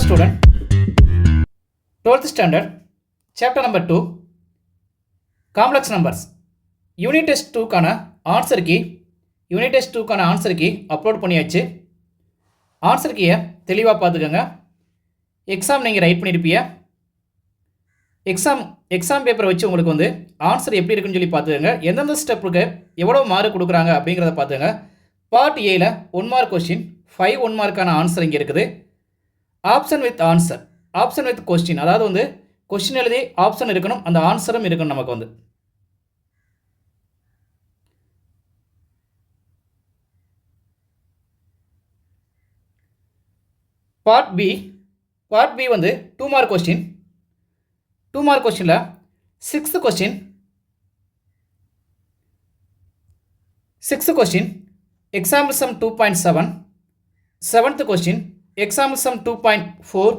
student, 12th standard, chapter number 2, complex numbers. Unit test 2 கான answer key, unit test 2 கான answer key upload பண்ணியாச்சு. answer key தெளிவாக பார்த்துக்கங்க. Exam நீங்கள் right பண்ணியிருப்பீங்க. எக்ஸாம் பேப்பரை வச்சு உங்களுக்கு வந்து ஆன்சர் எப்படி இருக்குன்னு சொல்லி பார்த்துக்கங்க. எந்தெந்த ஸ்டெப்புக்கு எவ்வளோ மார்க் கொடுக்குறாங்க அப்படிங்கிறத பார்த்துங்க. பார்ட் ஏல 1 மார்க் கொஸ்டின், 5 1 மார்க்கான ஆன்சர் இங்கே இருக்குது. Option with answer, option with question, அதாவது வந்து கொஸ்டின் எழுதி ஆப்ஷன் இருக்கணும், அந்த ஆன்சரும் இருக்கணும் நமக்கு வந்து. பார்ட் பி வந்து 2 மார்க் கொஸ்டின். 2 மார்க் கொஸ்டினில் 6th question example sum 2.7, 7th question example sum 2.4.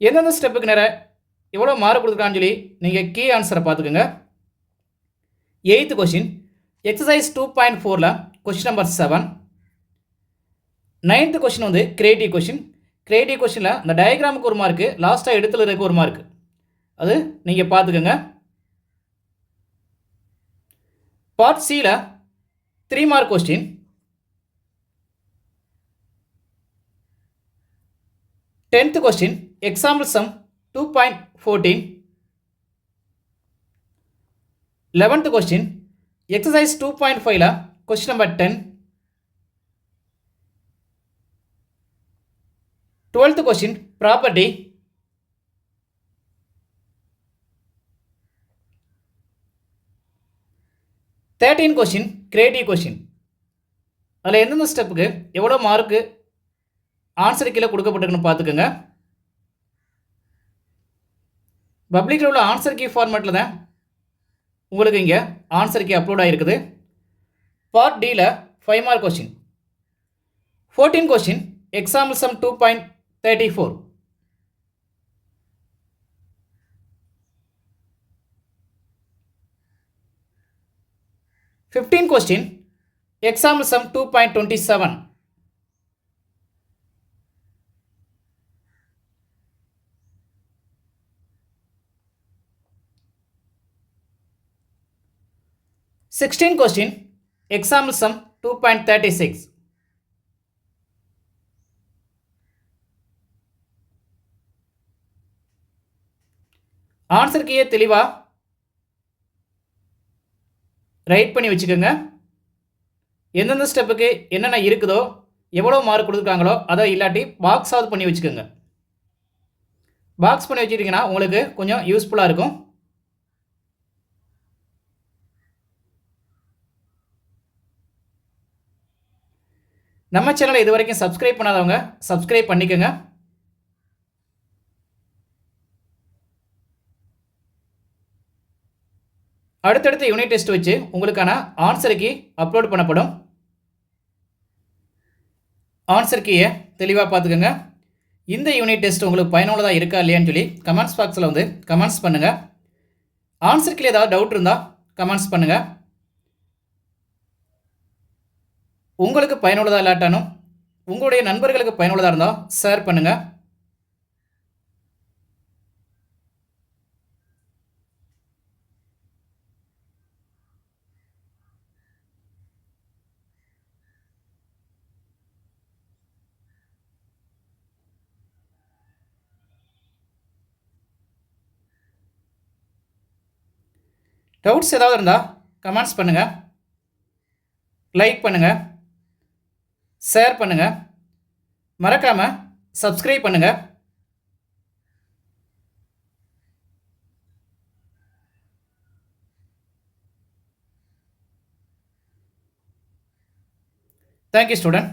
எந்தெந்த ஸ்டெப்புக்கு நேரம் எவ்வளோ மார்க் கொடுத்துருக்கான்னு சொல்லி நீங்கள் கீ ஆன்சரை பார்த்துக்கோங்க. 8th கொஸ்டின் எக்ஸசைஸ் 2.4ல் கொஸ்டின் நம்பர் 7. 9th கொஸ்டின் வந்து கிரியேட்டிவ் கொஸ்டினில் அந்த டயக்ராமுக்கு ஒரு மார்க்கு, லாஸ்ட்டாக எடுத்துல இருக்க ஒரு மார்க்கு, அது நீங்கள் பார்த்துக்கோங்க. பார்ட் சியில் 3 mark question. 10th question example sum 2.14. 11th question exercise 2.5ல question number 10. 12th question property. 13 question creative question. அதில் எந்தெந்த ஸ்டெப்புக்கு எவ்வளோ மார்க்கு ஆன்சர் கீழே கொடுக்கப்பட்டிருக்குன்னு பார்த்துக்கோங்க. பப்ளிக்கில் உள்ள ஆன்சர் கீ ஃபார்மேட்டில் தான் உங்களுக்கு இங்கே ஆன்சர் கீ அப்லோட் ஆகிருக்குது. பார்ட் டியில் 5 mark question. 14 question example sum 2.34. 15 question example sum 2.27. 16 question example sum 2.36. Answer கீயை தெளிவாக ரைட் பண்ணி வச்சுக்கோங்க. எந்தெந்த ஸ்டெப்புக்கு என்னென்ன இருக்குதோ, எவ்வளோ மார்க் கொடுத்துருக்காங்களோ அதை இல்லாட்டி பாக்ஸாவது பண்ணி வச்சுக்கோங்க. பாக்ஸ் பண்ணி வச்சுக்கிட்டிங்கன்னா உங்களுக்கு கொஞ்சம் யூஸ்ஃபுல்லாக இருக்கும். நம்ம சேனலை இது வரைக்கும் சப்ஸ்கிரைப் பண்ணாதவங்க சப்ஸ்கிரைப் பண்ணிக்கோங்க. அடுத்தடுத்த யூனிட் டெஸ்ட் வச்சு உங்களுக்கான ஆன்சர் கீ அப்லோட் பண்ணப்படும். ஆன்சர் கீயை தெளிவாக பார்த்துக்கோங்க. இந்த யூனிட் டெஸ்ட் உங்களுக்கு பயனுள்ளதாக இருக்கா இல்லையான்னு சொல்லி கமெண்ட்ஸ் பாக்ஸில் வந்து கமெண்ட்ஸ் பண்ணுங்கள். ஆன்சர் கீழே ஏதாவது டவுட் இருந்தால் கமெண்ட்ஸ் பண்ணுங்கள். உங்களுக்கு பயனுள்ளதாக இல்லாட்டாலும் உங்களுடைய நண்பர்களுக்கு பயனுள்ளதாக இருந்தால் ஷேர் பண்ணுங்கள். டவுட்ஸ் ஏதாவது இருந்தால் கமெண்ட்ஸ் பண்ணுங்கள், லைக் பண்ணுங்கள், ஷேர் பண்ணுங்கள், மறக்காமல் சப்ஸ்கிரைப் பண்ணுங்கள். Thank you student.